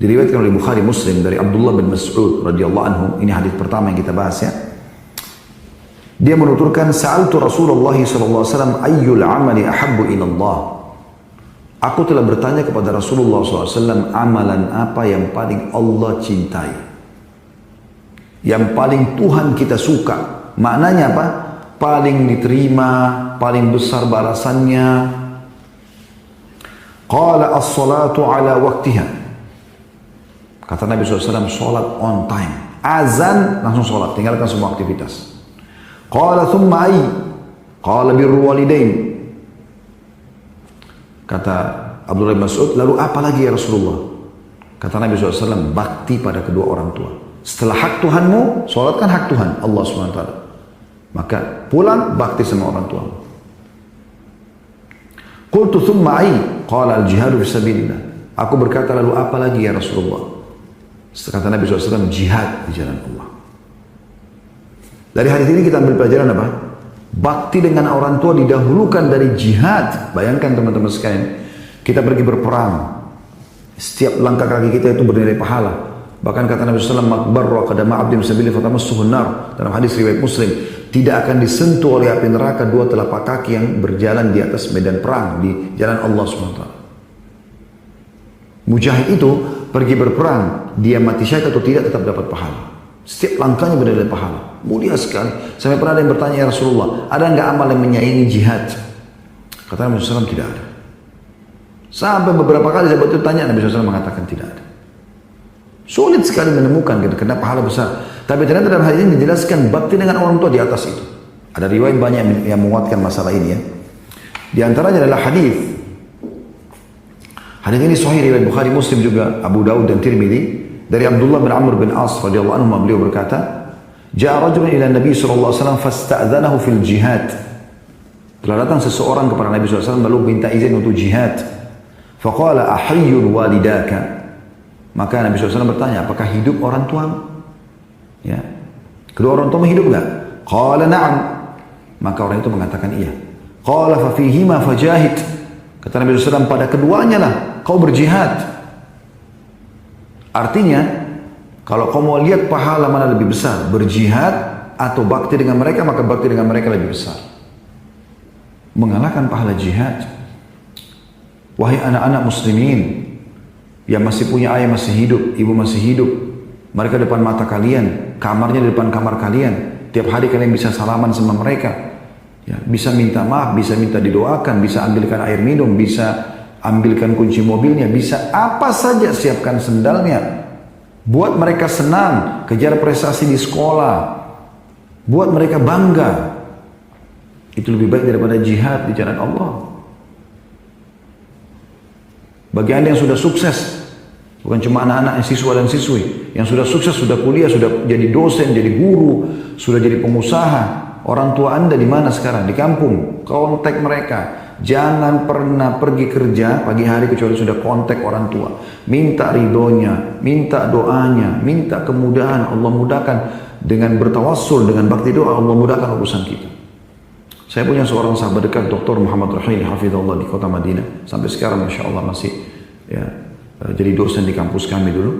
Diriwayatkan oleh Bukhari Muslim dari Abdullah bin Mas'ud radhiyallahu anhu. Ini hadis pertama yang kita bahas ya. Dia menuturkan, sa'altu Rasulullah sallallahu alaihi wasallam ayyul amali ahabbu ila Allah. Aku telah bertanya kepada Rasulullah SAW, amalan apa yang paling Allah cintai? Yang paling Tuhan kita suka. Maknanya apa? Paling diterima, paling besar balasannya. Qala as-salatu ala waktiha. Kata Nabi SAW, sholat on time. Azan, langsung sholat, tinggalkan semua aktivitas. Qala thumma ay. Qala birru walidain. Kata Abdullah bin Mas'ud, lalu apa lagi ya Rasulullah? Kata Nabi SAW, bakti pada kedua orang tua. Setelah hak Tuhanmu, sholat kan hak Tuhan, Allah SWT. Maka pulang, bakti sama orang tua. Qultu thumma ay, qala al-jihadu fisabilillah. Aku berkata, lalu apa lagi ya Rasulullah? Kata Nabi SAW, jihad di jalan Allah. Dari hadis ini kita ambil pelajaran apa? Bakti dengan orang tua didahulukan dari jihad. Bayangkan teman-teman sekalian, kita pergi berperang. Setiap langkah kaki kita itu bernilai pahala. Bahkan kata Nabi SAW, makbarra qadama abdin sabili fatamassuhun nar. Dalam hadis riwayat Muslim, tidak akan disentuh oleh api neraka dua telapak kaki yang berjalan di atas medan perang di jalan Allah SWT. Mujahid itu pergi berperang, dia mati syahid atau tidak tetap dapat pahala. Setiap langkahnya bernilai pahala. Mulia sekali. Sampai pernah ada yang bertanya, ya Rasulullah, ada enggak amal yang menyaingi jihad? Kata Nabi SAW, tidak ada. Sampai beberapa kali sahabat itu tanya, Nabi SAW mengatakan tidak ada. Sulit sekali menemukan gitu, karena pahala besar. Tapi ternyata dalam hal ini dijelaskan bakti dengan orang tua di atas itu. Ada riwayat banyak yang menguatkan masalah ini ya. Di antaranya adalah hadis. Hadis ini sahih riwayat Bukhari Muslim juga, Abu Daud dan Tirmidzi. Dari Abdullah bin Amr bin As radhiyallahu anhu, beliau berkata, "Ja'a rajulun ila Nabi sallallahu alaihi wasallam fasta'dzanahu fil jihad." Telah datang seseorang kepada Nabi sallallahu alaihi wasallam lalu minta izin untuk jihad. Faqala ahayyun walidaka. Maka Nabi SAW bertanya, apakah hidup orang tuamu? Ya. Kedua orang tuamu hidup enggak? Qala na'am. Maka orang itu mengatakan iya. Qala fa fihima fajahid. Kata Nabi SAW, pada keduanya lah kau berjihad. Artinya, kalau kau mau lihat pahala mana lebih besar, berjihad atau bakti dengan mereka, maka bakti dengan mereka lebih besar. Mengalahkan pahala jihad. Wahai anak-anak muslimin, yang masih punya ayah masih hidup, ibu masih hidup, mereka depan mata kalian, kamarnya di depan kamar kalian, tiap hari kalian bisa salaman sama mereka, ya, bisa minta maaf, bisa minta didoakan, bisa ambilkan air minum, bisa ambilkan kunci mobilnya, bisa apa saja, siapkan sendalnya, buat mereka senang, kejar prestasi di sekolah, buat mereka bangga. Itu lebih baik daripada jihad di jalan Allah. Bagi anda yang sudah sukses, bukan cuma anak-anak siswa dan siswi, yang sudah sukses, sudah kuliah, sudah jadi dosen, jadi guru, sudah jadi pengusaha, orang tua anda di mana sekarang? Di kampung. Kontak mereka. Jangan pernah pergi kerja pagi hari kecuali sudah kontak orang tua. Minta ridhonya, minta doanya, minta kemudahan. Allah mudahkan dengan bertawassul, dengan bakti doa, Allah mudahkan urusan kita. Saya punya seorang sahabat dekat, Dr. Muhammad Rahil, hafizahullah, di kota Madinah. Sampai sekarang Masya Allah masih ya, jadi dosen di kampus kami dulu.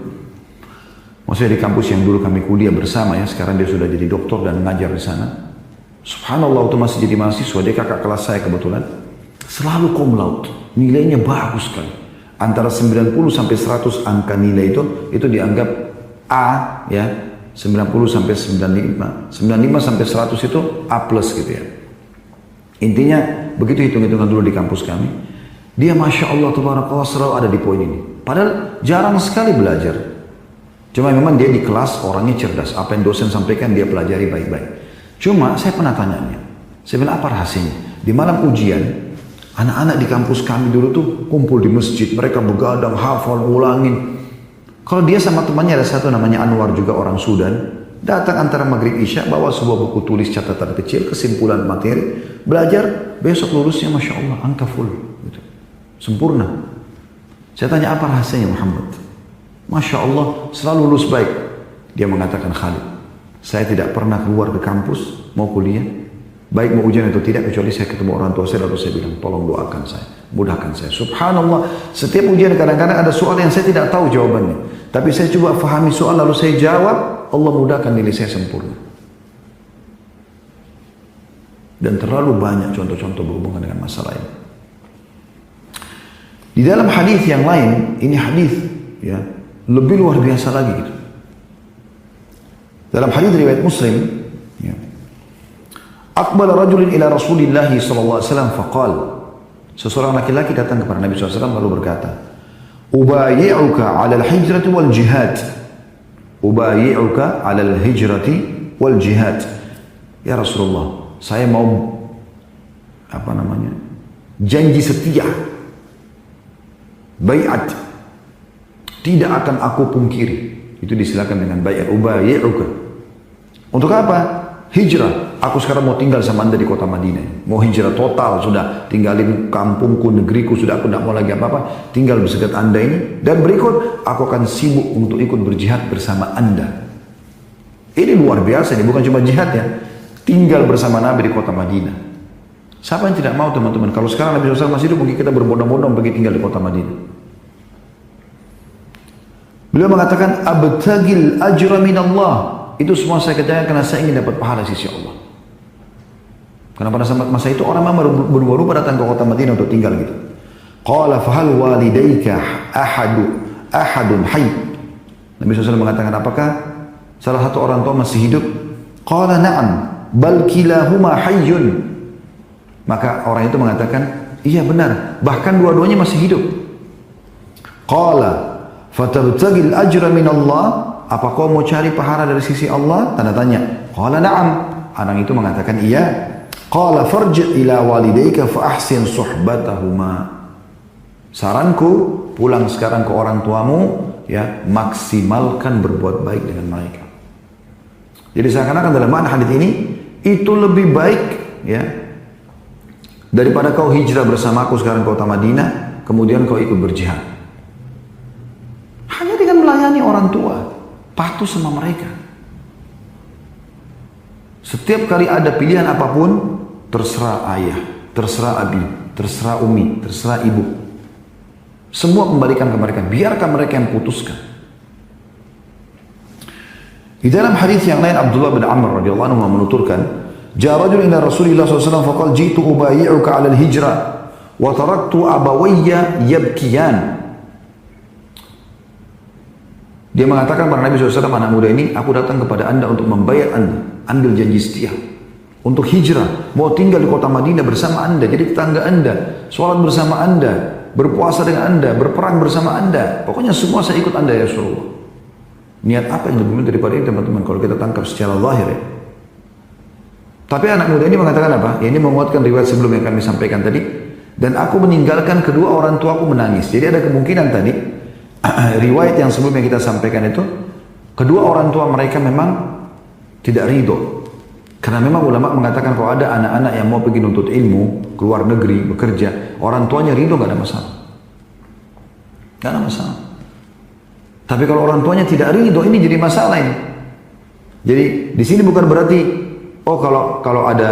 Maksudnya di kampus yang dulu kami kuliah bersama ya. Sekarang dia sudah jadi doktor dan mengajar di sana. Subhanallah, waktu masih jadi mahasiswa, dia kakak kelas saya kebetulan. Selalu cum laude, nilainya bagus sekali. Antara 90 sampai 100 angka nilai itu dianggap A ya, 90 sampai 95. 95 sampai 100 itu A plus gitu ya. Intinya begitu hitung-hitungan dulu di kampus kami. Dia Masya Allah Tabarakallah selalu ada di poin ini. Padahal jarang sekali belajar. Cuma memang dia di kelas orangnya cerdas. Apa yang dosen sampaikan dia pelajari baik-baik. Cuma saya pernah tanyanya. Saya bilang apa rahasianya? Di malam ujian, anak-anak di kampus kami dulu tuh kumpul di masjid. Mereka begadang, hafal, ulangin. Kalau dia sama temannya ada satu namanya Anwar juga orang Sudan. Datang antara maghrib isya, bawa sebuah buku tulis catatan kecil, kesimpulan materi. Belajar, besok lulusnya Masya Allah, angka full. Gitu. Sempurna. Saya tanya apa rahasianya Muhammad? Masya Allah, selalu lulus baik. Dia mengatakan, Khalid, saya tidak pernah keluar ke kampus, mau kuliah. baik mau ujian atau tidak, kecuali saya ketemu orang tua saya lalu saya bilang, tolong doakan saya, mudahkan saya. Subhanallah, setiap ujian kadang-kadang ada soal yang saya tidak tahu jawabannya, tapi saya coba fahami soal lalu saya jawab, Allah mudahkan nilai saya sempurna. Dan terlalu banyak contoh-contoh berhubungan dengan masalah ini. Di dalam hadis yang lain, ini hadis ya lebih luar biasa lagi gitu. Dalam hadis riwayat Muslim, ya, Aqbala rajulun ila Rasulillah sallallahu alaihi wasallam faqal. Seseorang laki-laki datang kepada Nabi SAW lalu berkata, "Ubayyi'uka 'ala al-hijrati wal jihad." Ubayyi'uka 'ala al-hijrati wal jihad. Ya Rasulullah, saya mau janji setia. Bai'at. Tidak akan aku pungkiri. Itu disilakan dengan bai'at. Ubayyi'uka. Untuk apa? Hijrah. Aku sekarang mau tinggal sama anda di kota Madinah. Mau hijrah total sudah. Tinggalin kampungku, negeriku. Sudah aku tidak mau lagi apa-apa. Tinggal bersekat anda ini. Dan berikut, aku akan sibuk untuk ikut berjihad bersama anda. Ini luar biasa. Ini bukan cuma jihad ya. Tinggal bersama Nabi di kota Madinah. Siapa yang tidak mau teman-teman? Kalau sekarang Nabi SAW masih hidup, mungkin kita berbondong-bondong pergi tinggal di kota Madinah. Beliau mengatakan, Abtagil ajra minallah. Itu semua saya kerjakan karena saya ingin dapat pahala sisi Allah. Karena pada masa itu orang memang berubah-ubah datang ke kota Madinah untuk tinggal gitu. Qala fahal walidayka ahadun hayy. Nabi SAW mengatakan, apakah salah satu orang tua masih hidup? Qala na'am, bal kilahuma hayyun. Maka orang itu mengatakan, iya benar, bahkan dua-duanya masih hidup. Qala fatabtagil ajra minallah. Apa kau mau cari pahala dari sisi Allah? Tanda tanya. Qala na'am. Anak itu mengatakan iya. Qala farji' ila walidayka fa ahsin suhbatahuma. Saranku, pulang sekarang ke orang tuamu, ya, maksimalkan berbuat baik dengan mereka. Jadi seakan-akan dalam makna hadis ini, itu lebih baik, ya, daripada kau hijrah bersamaku sekarang ke kota Madinah, kemudian kau ikut berjihad. Hanya dengan melayani orang tua. Patuh sama mereka. Setiap kali ada pilihan apapun, terserah ayah, terserah abi, terserah umi, terserah ibu. Semua kembalikan ke mereka. Biarkan mereka yang putuskan. Di dalam hadis yang lain, Abdullah bin Amr radhiyallahu anhu menuturkan, "Ja'a rajulun ila Rasulillah sallallahu alaihi wasallam faqala jitu ubayyi'uka 'ala al-hijrah wa taraktu abawayya yabkiyan." Dia mengatakan pada Nabi SAW, anak muda ini, aku datang kepada anda untuk membayar anda, ambil janji setia, untuk hijrah, mau tinggal di kota Madinah bersama anda, jadi tetangga anda, sholat bersama anda, berpuasa dengan anda, berperang bersama anda, pokoknya semua saya ikut anda ya Rasulullah. Niat apa yang lebih mulia daripada ini teman-teman, kalau kita tangkap secara zahir ya. Tapi anak muda ini mengatakan apa? Ya, ini menguatkan riwayat sebelum yang kami sampaikan tadi. Dan aku meninggalkan kedua orang tuaku menangis. Jadi ada kemungkinan tadi, riwayat yang sebelumnya kita sampaikan itu, kedua orang tua mereka memang tidak ridho. Karena memang ulama mengatakan kalau ada anak-anak yang mau pergi nuntut ilmu, keluar negeri, bekerja, orang tuanya ridho, gak ada masalah. Gak ada masalah. Tapi kalau orang tuanya tidak ridho, ini jadi masalah ini. Jadi di sini bukan berarti, oh kalau ada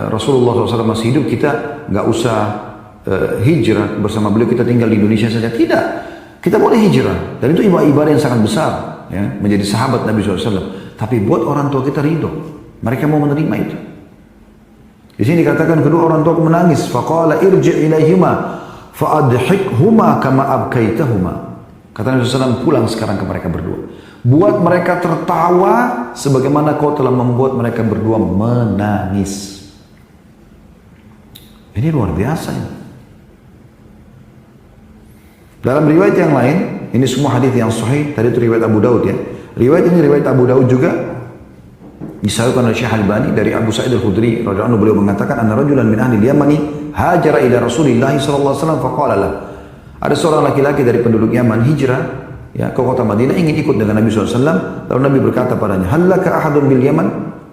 Rasulullah SAW masih hidup, kita gak usah hijrah bersama beliau, kita tinggal di Indonesia saja. Tidak. Kita boleh hijrah, dan itu ibadah yang sangat besar, ya, menjadi sahabat Nabi SAW. Tapi buat orang tua kita ridho, mereka mau menerima itu. Di sini dikatakan kedua orang tua menangis. Faqala irji' ilaihima fa'adhikhuma kama abkaitahuma. Kata Nabi SAW, pulang sekarang ke mereka berdua. Buat mereka tertawa sebagaimana kau telah membuat mereka berdua menangis. Ini luar biasa ini. Dalam riwayat yang lain, ini semua hadis yang sahih, tadi itu riwayat Abu Daud ya. Riwayat ini riwayat Abu Daud juga disahihkan oleh Syekh Albani dari Abu Sa'id Al-Khudri radhiyallahu anhu, beliau mengatakan anna rajulan min ahli Yamani hajara ila Rasulillah sallallahu alaihi wasallam faqala lah. Ada seorang laki-laki dari penduduk Yaman hijrah ya ke kota Madinah, ingin ikut dengan Nabi SAW. Lalu Nabi berkata padanya, "Hallaka ahadun bil Yaman?"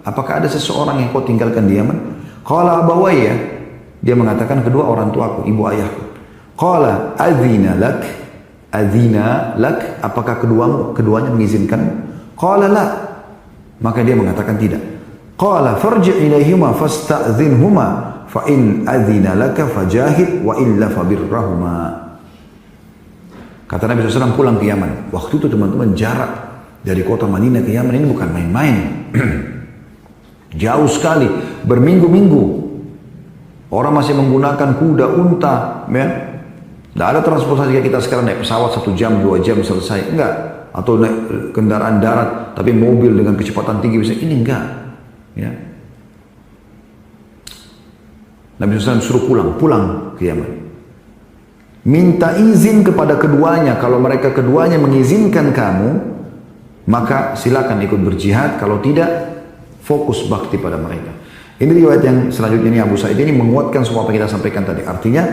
Apakah ada seseorang yang kau tinggalkan di Yaman? Qala abawayya. Dia mengatakan kedua orang tuaku, ibu ayahku. Qala adzina lak, apakah keduanya mengizinkan? Qala la. Maka dia mengatakan tidak. Qala farji' ilaihima fasta'dhinhuma fa in adzina laka fajahid wa illa fabirrahuma. Kata Nabi SAW pulang ke Yaman. Waktu itu teman-teman jarak dari kota Madinah ke Yaman ini bukan main-main. Jauh sekali, berminggu-minggu. Orang masih menggunakan kuda, unta, ya. Tidak ada transportasi kayak kita sekarang naik pesawat 1 jam, 2 jam selesai. Enggak. Atau naik kendaraan darat, tapi mobil dengan kecepatan tinggi bisa. Ini enggak. Ya. Nabi SAW suruh pulang ke Yaman. Minta izin kepada keduanya. Kalau mereka keduanya mengizinkan kamu, maka silakan ikut berjihad. Kalau tidak, fokus bakti pada mereka. Ini riwayat yang selanjutnya ini Abu Sa'id ini menguatkan semua apa yang kita sampaikan tadi. Artinya,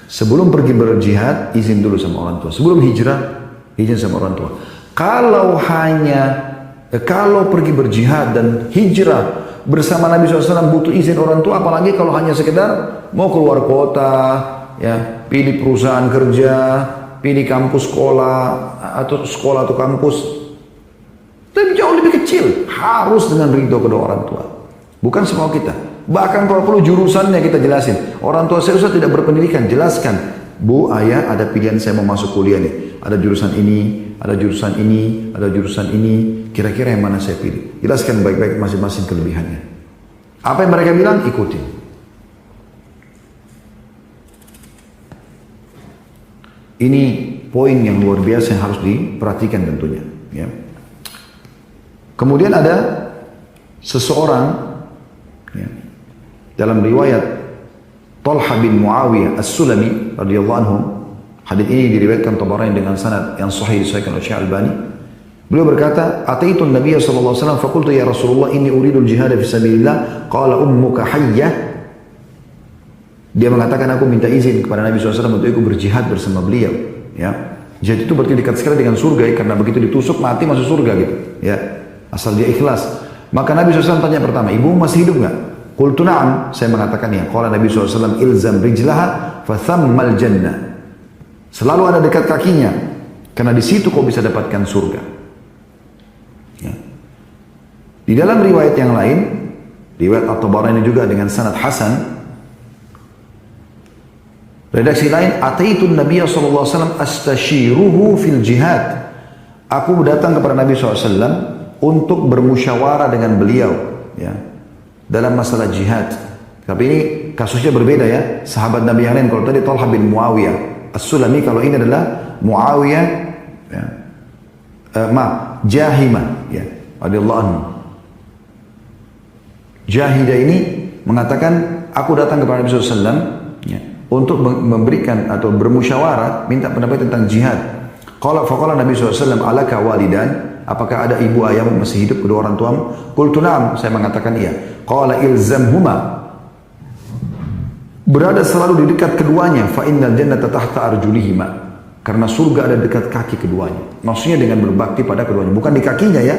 sebelum pergi berjihad, izin dulu sama orang tua. Sebelum hijrah, izin sama orang tua. Kalau pergi berjihad dan hijrah bersama Nabi SAW butuh izin orang tua, apalagi kalau hanya sekedar mau keluar kota, ya, pilih perusahaan kerja, pilih kampus sekolah atau kampus, tapi jauh lebih kecil, harus dengan ridho kedua orang tua, bukan semua kita. Bahkan kalau perlu jurusannya kita jelasin. Orang tua saya Ustaz tidak berpendidikan, jelaskan, Bu, ayah ada pilihan saya mau masuk kuliah nih, ada jurusan ini, ada jurusan ini, ada jurusan ini, kira-kira yang mana saya pilih. Jelaskan baik-baik masing-masing kelebihannya. Apa yang mereka bilang, ikutin. Ini poin yang luar biasa yang harus diperhatikan tentunya. Ya. Kemudian ada seseorang, ya, dalam riwayat Talha bin Muawiyah As-Sulami radhiyallahu anhu, hadits ini diriwayatkan Tabarani dengan sanad yang sahih disahihkan oleh Syekh Albani. Beliau berkata, "Ataitun Nabiy sallallahu alaihi wasallam faqultu ya Rasulullah inni uridu al-jihad fi sabilillah, qala ummuka hayyah." Dia mengatakan aku minta izin kepada Nabi SAW untuk ikut berjihad bersama beliau. Ya, jihad itu berarti dekat sekali dengan surga, ya, karena begitu ditusuk mati masuk surga gitu. Ya, asal dia ikhlas. Maka Nabi SAW tanya pertama, ibu masih hidup nggak? Qultu na'am, saya mengatakan ya. Qala Nabi SAW ilzam rijlaha fathammal jannah. Selalu ada dekat kakinya, karena di situ kau bisa dapatkan surga. Ya. Di dalam riwayat yang lain, riwayat At-Tabarani juga dengan sanad hasan. Redaksi lain, ataitun Nabiy sallallahu alaihi wasallam astashiruhu fil jihad. Aku datang kepada Nabi SAW untuk bermusyawarah dengan beliau, ya, dalam masalah jihad. Tapi ini kasusnya berbeda ya. Sahabat Nabi yang lain, kalau tadi Talha bin Muawiyah As-Sulami, kalau ini adalah Muawiyah, ya, Jahimah, ya, radhiyallahu anhu. Jahidah ini mengatakan, aku datang kepada Nabi SAW, ya, untuk memberikan atau bermusyawarah, minta pendapat tentang jihad. Faqala Nabi SAW, alaka walidan, apakah ada ibu ayahmu masih hidup, kedua orang tuamu? Qultu na'am, saya mengatakan iya. Qala ilzamhuma, berada selalu di dekat keduanya, fa innal jannata tahta arjulihima, karena surga ada dekat kaki keduanya. Maksudnya dengan berbakti pada keduanya, bukan di kakinya ya,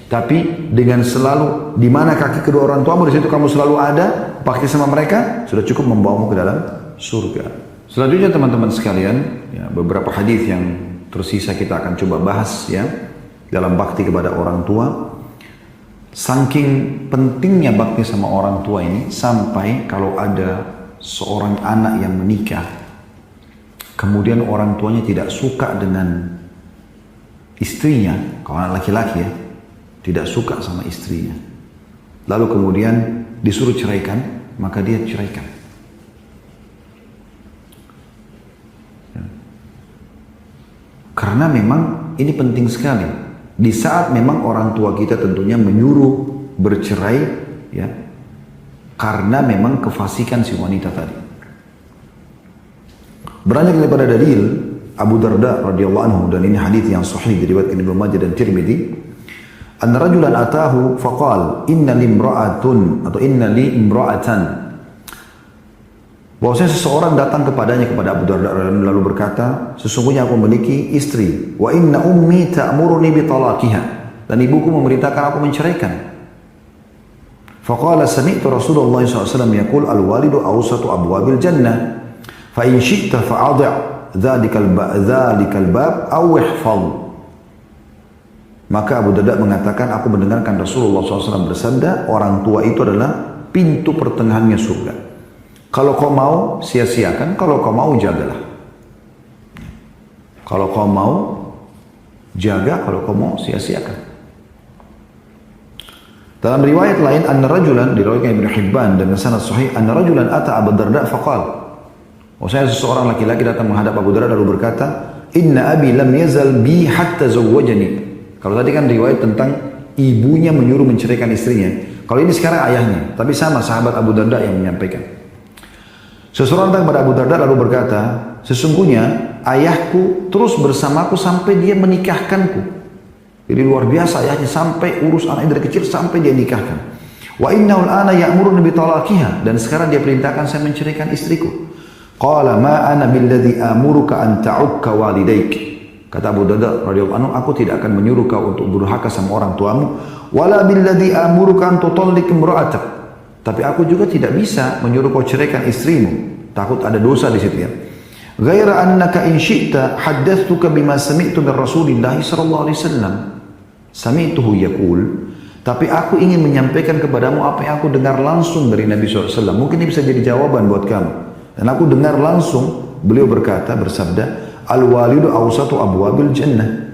tapi dengan selalu di mana kaki kedua orang tuamu, di situ kamu selalu ada, bakti sama mereka, sudah cukup membawamu ke dalam surga. Selanjutnya teman-teman sekalian, ya, beberapa hadis yang tersisa kita akan coba bahas ya dalam bakti kepada orang tua. Saking pentingnya bakti sama orang tua ini, sampai kalau ada seorang anak yang menikah, kemudian orang tuanya tidak suka dengan istrinya, kalau anak laki-laki ya, tidak suka sama istrinya, lalu kemudian disuruh ceraikan, maka dia ceraikan. Karena memang ini penting sekali. Di saat memang orang tua kita tentunya menyuruh bercerai, ya, karena memang kefasikan si wanita tadi. Beranjak daripada dalil Abu Darda radhiyallahu anhu, dan ini hadis yang sahih diriwayatkan Ibnu Majah dan Tirmidzi. Anna rajulan atahu faqal inna li imra'atun atau inna li imra'atan. Bahwasanya seseorang datang kepadanya, kepada Abu Darda, lalu berkata, sesungguhnya aku memiliki istri, wa inna ummi ta'muruni bi talaqiha, dan ibuku memerintahkan aku menceraikan. Faqala sami'tu Rasulullah SAW yaqul al-walidu awsatu abwabil jannah, fa in syi'ta fa'adhi' dzalikal bab aw ihfadh. Maka Abu Darda mengatakan, aku mendengarkan Rasulullah SAW bersabda, orang tua itu adalah pintu pertengahannya surga. Kalau kau mau, sia-siakan. Kalau kau mau, jagalah. Kalau kau mau, jaga. Kalau kau mau, sia-siakan. Dalam riwayat lain, anna rajulan, diriwayatkan Ibnu Hibban dan sanad sahih, anna rajulan ata Abu Darda faqal. Saya seseorang laki-laki datang menghadap Abu Darda lalu berkata, inna abi lam yazal bi hatta zawwajani. Kalau tadi kan riwayat tentang ibunya menyuruh menceraikan istrinya. Kalau ini sekarang ayahnya, tapi sama sahabat Abu Darda yang menyampaikan. Seseorang datang kepada Abu Darda lalu berkata, sesungguhnya ayahku terus bersamaku sampai dia menikahkanku. Jadi luar biasa ayahnya sampai urus anaknya dari kecil sampai dia nikahkan. Wa innahu al-ana ya'muruni bi talaqiha, dan sekarang dia perintahkan saya menceraikan istriku. Qala ma ana billadhi amuruka an ta'ukka walidayk. Kata Abu Darda radhiyallahu anhu, aku tidak akan menyuruh kau untuk durhaka sama orang tuamu, wala billadhi amuruka an tutalliq imra'atak. Tapi aku juga tidak bisa menyuruh kau ceraikan istrimu. Takut ada dosa di situ ya. Ghaira annaka in syi'ta haddathtuka bima sami'tu min Rasulillah sallallahu alaihi wasallam. Sami'tuhu yaqul. Tapi aku ingin menyampaikan kepadamu apa yang aku dengar langsung dari Nabi SAW. Mungkin ini bisa jadi jawaban buat kamu. Dan aku dengar langsung beliau berkata, bersabda, al-walidu awsatu abwabil jannah.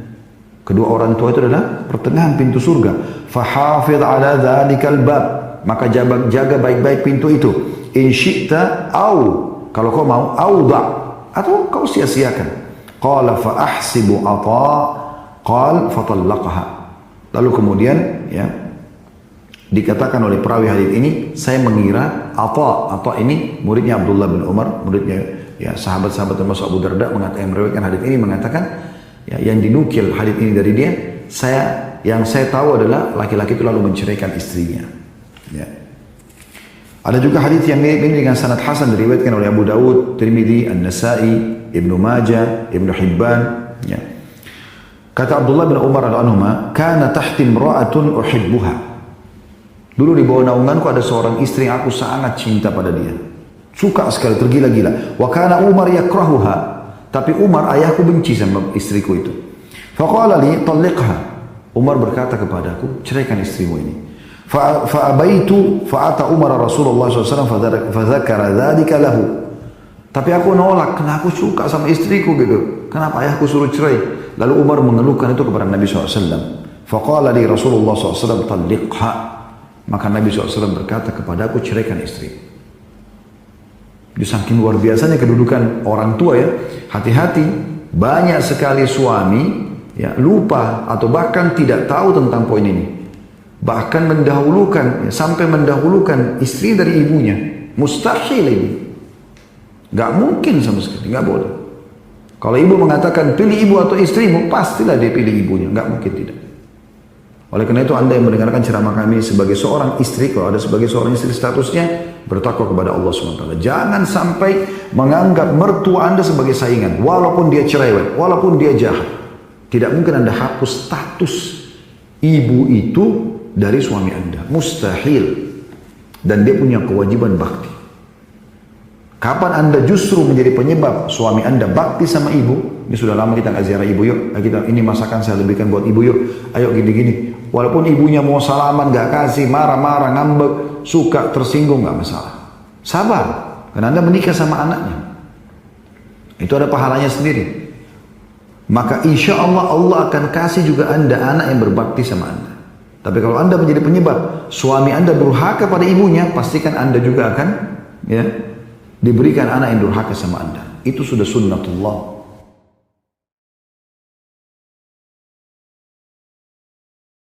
Kedua orang tua itu adalah pertengahan pintu surga. Fahafidh ala dhalikal bab. Maka jaga baik-baik pintu itu. In syi'ta kalau kau mau, atau kau sia-siakan. Qala fa ahsibu qal fatallaqaha. Lalu kemudian ya dikatakan oleh perawi hadis ini, saya mengira Atha ini muridnya Abdullah bin Umar, muridnya ya sahabat-sahabat termasuk Abu Darda mengatakan, meriwayatkan hadis ini mengatakan ya, yang dinukil hadis ini dari dia, yang saya tahu adalah laki-laki itu lalu menceraikan istrinya. Ya. Ada juga hadis yang mirip ini dengan sanad hasan diriwayatkan oleh Abu Dawud, Tirmidzi, An-Nasa'i, Ibnu Majah, Ibnu Hibban. Ya. Kata Abdullah bin Umar radhiyallahu kana tahti imra'atun uhibbuha. Dulu di bawah naunganku ada seorang istri yang aku sangat cinta pada dia. Suka sekali, tergila-gila. Wa kana Umar yakrahuha. Tapi Umar, ayahku benci sama istriku itu. Faqala li talliqha. Umar berkata kepadaku, ceraikan istrimu ini. Fa'abaitu fa'ata Umar Rasulullah SAW fadzakara dzalika lahu. Tapi aku nolak, karena aku suka sama istriku gitu. Kenapa ayahku suruh cerai? Lalu Umar mengeluhkan itu kepada Nabi SAW. Faqala li Rasulullah SAW talliqha. Maka Nabi SAW berkata kepada aku, ceraikan istri. Di saking luar biasanya kedudukan orang tua ya. Hati-hati, banyak sekali suami ya, lupa atau bahkan tidak tahu tentang poin ini. Bahkan mendahulukan, ya, sampai mendahulukan istri dari ibunya. Mustahil ini. Gak mungkin sama sekali, gak boleh. Kalau ibu mengatakan pilih ibu atau istrimu, pastilah dia pilih ibunya, gak mungkin tidak. Oleh karena itu anda yang mendengarkan ceramah kami sebagai seorang istri, kalau ada sebagai seorang istri statusnya, bertakwa kepada Allah SWT. Jangan sampai menganggap mertua anda sebagai saingan, walaupun dia cerewet, walaupun dia jahat. Tidak mungkin anda hapus status ibu itu dari suami anda, mustahil. Dan dia punya kewajiban bakti. Kapan anda justru menjadi penyebab suami anda bakti sama ibu? Ini sudah lama kita nggak ziarah ibu, yuk. Kita ini masakan saya lebihkan buat ibu, yuk. Ayo gini-gini. Walaupun ibunya mau salaman nggak kasih, marah-marah, ngambek, suka, tersinggung, nggak masalah. Sabar, karena anda menikah sama anaknya. Itu ada pahalanya sendiri. Maka insya Allah Allah akan kasih juga anda anak yang berbakti sama anda. Tapi kalau anda menjadi penyebab suami anda durhaka pada ibunya, pastikan anda juga akan ya diberikan anak yang durhaka sama anda. Itu sudah sunnatullah.